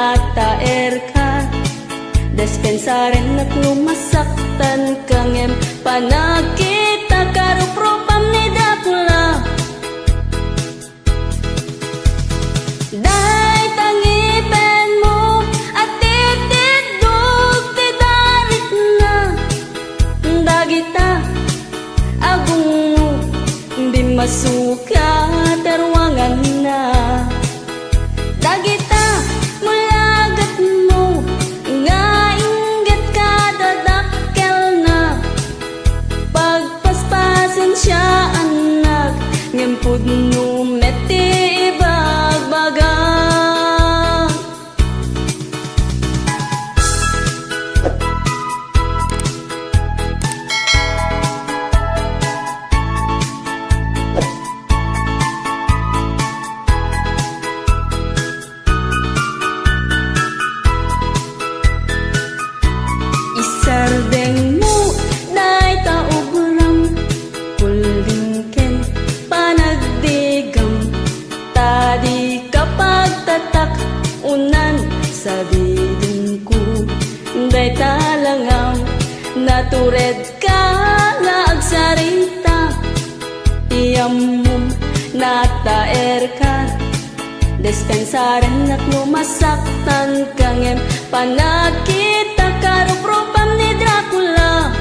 nataer ka. Despensaren at lumasaktan kang em panagkita karupropam ni Dracula. Dahay tangipen mo at titidog tidarit na dagita agung mo di masuka tarwangan na. Dagita mulagat mo nga ingat ka dadakkel na pagpaspasin siya anak ngempud no meti ibagbaga. Isardeng mo day tauguram kulingken panagdigam tadi kapag tatak unan sa bidin ko day talangam natured ka nga agsarita iyam mo nataer ka. Despensaren at lumasaktan kang em panagkita karupropam ni Dracula.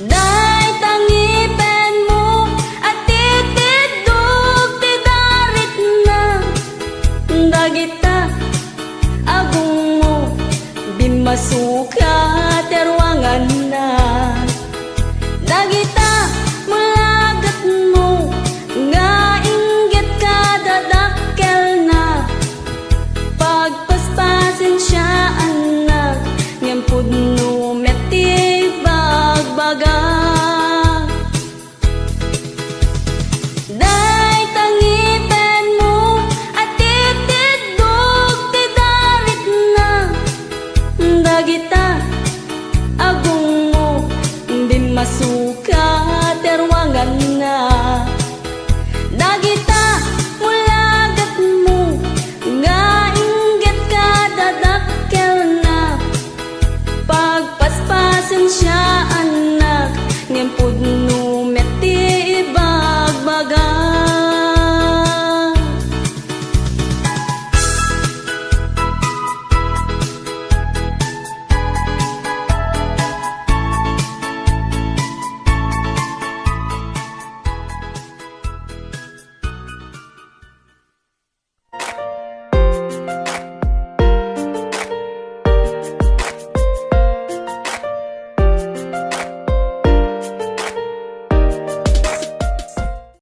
Dahay tangipen mo at titidog tidarit na dagita agung mo bimasu